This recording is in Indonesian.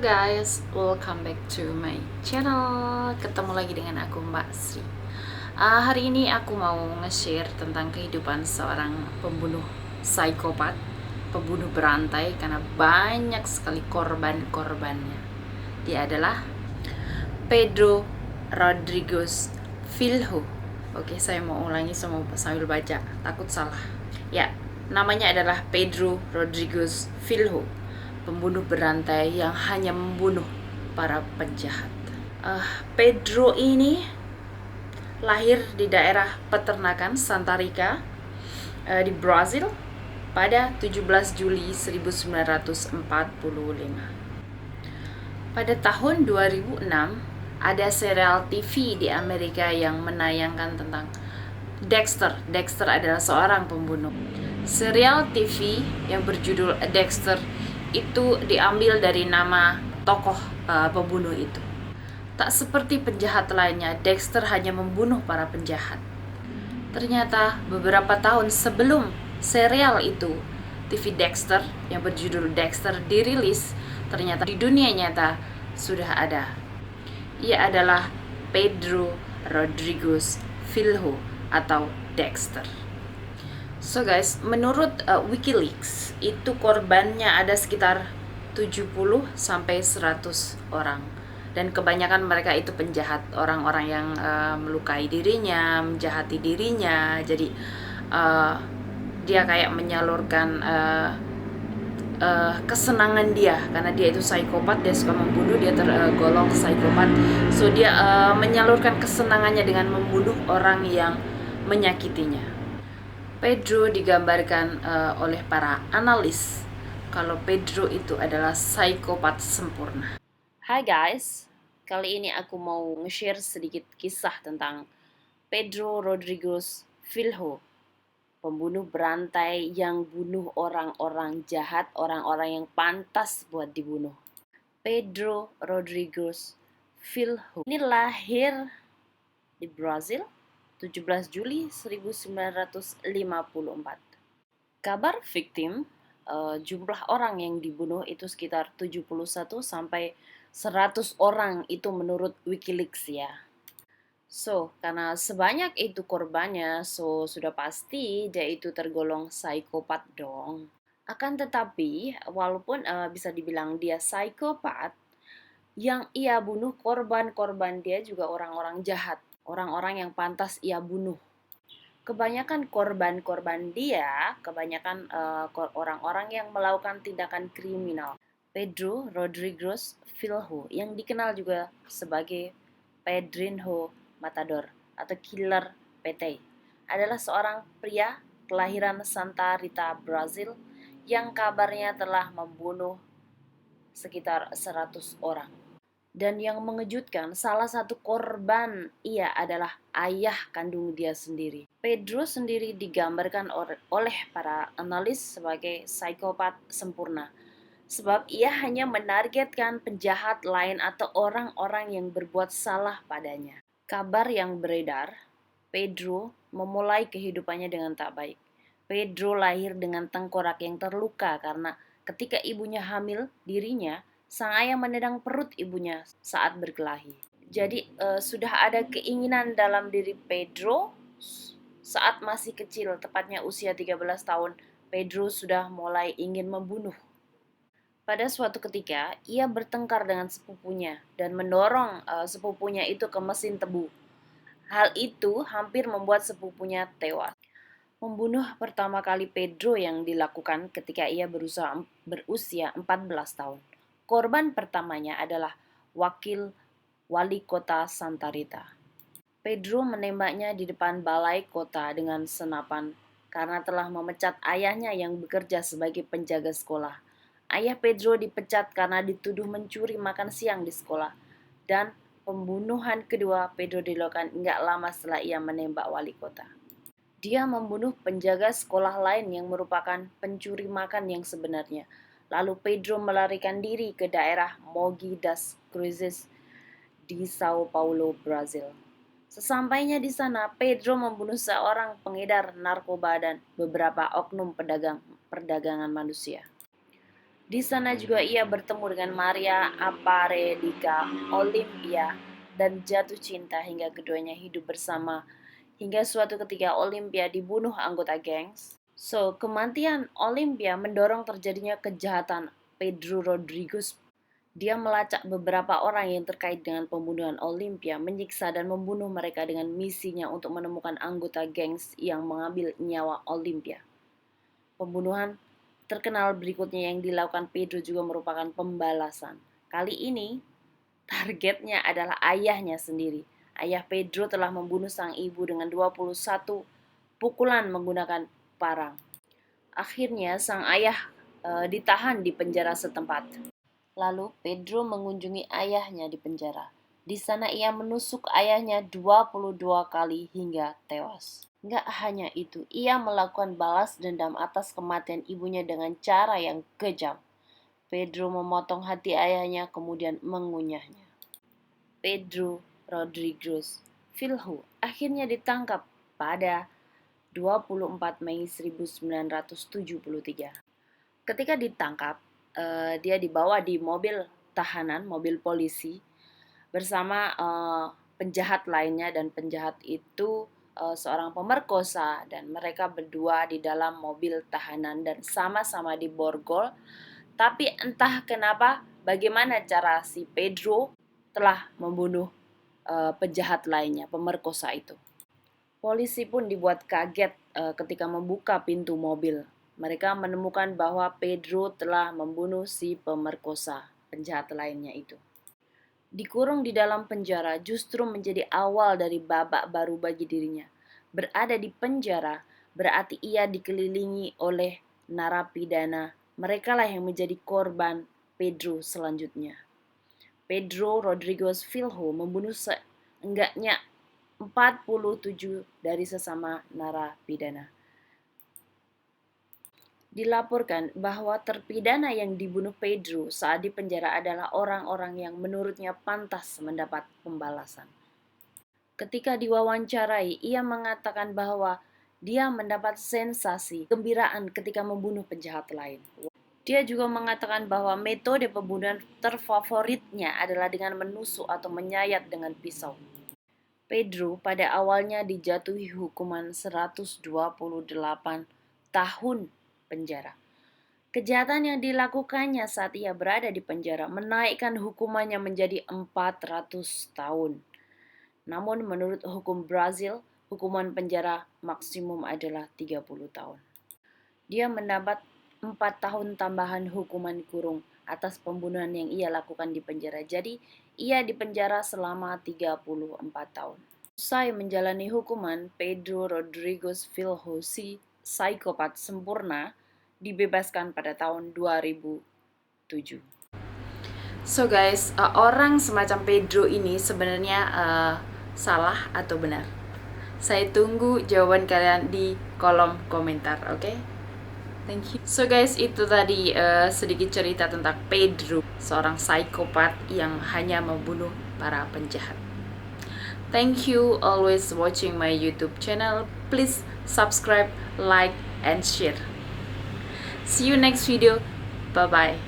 guys, welcome back to my channel. Ketemu lagi dengan aku Mbak Sri. Hari ini aku mau nge-share tentang kehidupan seorang pembunuh psikopat, pembunuh berantai karena banyak sekali korban-korbannya. Dia adalah Pedro Rodriguez Filho. Oke, saya mau ulangi sambil baca, takut salah. Ya, namanya adalah Pedro Rodriguez Filho, pembunuh berantai yang hanya membunuh para penjahat. Pedro ini lahir di daerah peternakan Santa Rica di Brazil pada 17 Juli 1945. Pada tahun 2006, ada serial TV di Amerika yang menayangkan tentang Dexter. Dexter adalah seorang pembunuh. Serial TV yang berjudul Dexter itu diambil dari nama tokoh pembunuh itu. Tak seperti penjahat lainnya, Dexter hanya membunuh para penjahat. Ternyata beberapa tahun sebelum serial itu, TV Dexter yang berjudul Dexter dirilis, ternyata di dunia nyata sudah ada. Ia adalah Pedro Rodriguez Filho atau Dexter. So guys, menurut WikiLeaks, itu korbannya ada sekitar 70 sampai 100 orang. Dan kebanyakan mereka itu penjahat, orang-orang yang melukai dirinya, menjahati dirinya. Jadi dia kayak menyalurkan kesenangan dia, karena dia itu psikopat, dia suka membunuh, dia tergolong psikopat. So dia menyalurkan kesenangannya dengan membunuh orang yang menyakitinya. Pedro digambarkan oleh para analis kalau Pedro itu adalah psikopat sempurna. Hai guys, kali ini aku mau nge-share sedikit kisah tentang Pedro Rodriguez Filho, pembunuh berantai yang bunuh orang-orang jahat, orang-orang yang pantas buat dibunuh. Pedro Rodriguez Filho ini lahir di Brazil 17 Juli 1954. Kabar victim, jumlah orang yang dibunuh itu sekitar 71 sampai 100 orang itu menurut WikiLeaks ya. So, karena sebanyak itu korbannya, so sudah pasti dia itu tergolong psikopat dong. Akan tetapi, walaupun bisa dibilang dia psikopat, yang ia bunuh korban-korban dia juga orang-orang jahat, orang-orang yang pantas ia bunuh. Kebanyakan korban-korban dia, kebanyakan orang-orang yang melakukan tindakan kriminal. Pedro Rodriguez Filho, yang dikenal juga sebagai Pedrinho Matador atau Killer PT, adalah seorang pria kelahiran Santa Rita, Brazil, yang kabarnya telah membunuh sekitar 100 orang. Dan yang mengejutkan, salah satu korban ia adalah ayah kandung dia sendiri. Pedro sendiri digambarkan oleh para analis sebagai psikopat sempurna, sebab ia hanya menargetkan penjahat lain atau orang-orang yang berbuat salah padanya. Kabar yang beredar, Pedro memulai kehidupannya dengan tak baik. Pedro lahir dengan tengkorak yang terluka karena ketika ibunya hamil dirinya, sang ayah menendang perut ibunya saat berkelahi. Jadi sudah ada keinginan dalam diri Pedro saat masih kecil, tepatnya usia 13 tahun, Pedro sudah mulai ingin membunuh. Pada suatu ketika, ia bertengkar dengan sepupunya dan mendorong sepupunya itu ke mesin tebu. Hal itu hampir membuat sepupunya tewas. Membunuh pertama kali Pedro yang dilakukan ketika ia berusia 14 tahun. Korban pertamanya adalah wakil wali kota Santa Rita. Pedro menembaknya di depan balai kota dengan senapan karena telah memecat ayahnya yang bekerja sebagai penjaga sekolah. Ayah Pedro dipecat karena dituduh mencuri makan siang di sekolah. Dan pembunuhan kedua Pedro dilakukan enggak lama setelah ia menembak wali kota. Dia membunuh penjaga sekolah lain yang merupakan pencuri makan yang sebenarnya. Lalu Pedro melarikan diri ke daerah Mogi das Cruzes di Sao Paulo, Brazil. Sesampainya di sana, Pedro membunuh seorang pengedar narkoba dan beberapa oknum perdagangan manusia. Di sana juga ia bertemu dengan Maria Aparedica Olympia dan jatuh cinta hingga keduanya hidup bersama. Hingga suatu ketika Olympia dibunuh anggota gengs. So, kematian Olympia mendorong terjadinya kejahatan Pedro Rodriguez. Dia melacak beberapa orang yang terkait dengan pembunuhan Olympia, menyiksa dan membunuh mereka dengan misinya untuk menemukan anggota gengs yang mengambil nyawa Olympia. Pembunuhan terkenal berikutnya yang dilakukan Pedro juga merupakan pembalasan. Kali ini, targetnya adalah ayahnya sendiri. Ayah Pedro telah membunuh sang ibu dengan 21 pukulan menggunakan parang. Akhirnya, sang ayah ditahan di penjara setempat. Lalu Pedro mengunjungi ayahnya di penjara. Di sana ia menusuk ayahnya 22 kali hingga tewas. Nggak hanya itu, ia melakukan balas dendam atas kematian ibunya dengan cara yang kejam. Pedro memotong hati ayahnya kemudian mengunyahnya. Pedro Rodriguez Filho akhirnya ditangkap pada 24 Mei 1973. Ketika ditangkap, dia dibawa di mobil tahanan, mobil polisi bersama penjahat lainnya, dan penjahat itu seorang pemerkosa, dan mereka berdua di dalam mobil tahanan dan sama-sama diborgol. Tapi entah kenapa, bagaimana cara si Pedro telah membunuh penjahat lainnya, pemerkosa itu. Polisi pun dibuat kaget ketika membuka pintu mobil. Mereka menemukan bahwa Pedro telah membunuh si pemerkosa penjahat lainnya itu. Dikurung di dalam penjara justru menjadi awal dari babak baru bagi dirinya. Berada di penjara berarti ia dikelilingi oleh narapidana. Merekalah yang menjadi korban Pedro selanjutnya. Pedro Rodriguez Filho membunuh seenggaknya 47 dari sesama narapidana. Dilaporkan bahwa terpidana yang dibunuh Pedro saat di penjara adalah orang-orang yang menurutnya pantas mendapat pembalasan. Ketika diwawancarai, ia mengatakan bahwa dia mendapat sensasi kegembiraan ketika membunuh penjahat lain. Dia juga mengatakan bahwa metode pembunuhan terfavoritnya adalah dengan menusuk atau menyayat dengan pisau. Pedro pada awalnya dijatuhi hukuman 128 tahun penjara. Kejahatan yang dilakukannya saat ia berada di penjara menaikkan hukumannya menjadi 400 tahun. Namun menurut hukum Brazil, hukuman penjara maksimum adalah 30 tahun. Dia mendapat 4 tahun tambahan hukuman kurung atas pembunuhan yang ia lakukan di penjara. Jadi, ia dipenjara selama 34 tahun. Usai menjalani hukuman, Pedro Rodriguez Filho, si psikopat sempurna, dibebaskan pada tahun 2007. So guys, orang semacam Pedro ini sebenarnya salah atau benar? Saya tunggu jawaban kalian di kolom komentar, oke? Thank you. So guys, itu tadi sedikit cerita tentang Pedro, seorang psikopat yang hanya membunuh para penjahat. Thank you always watching my YouTube channel. Please subscribe, like, and share. See you next video. Bye bye.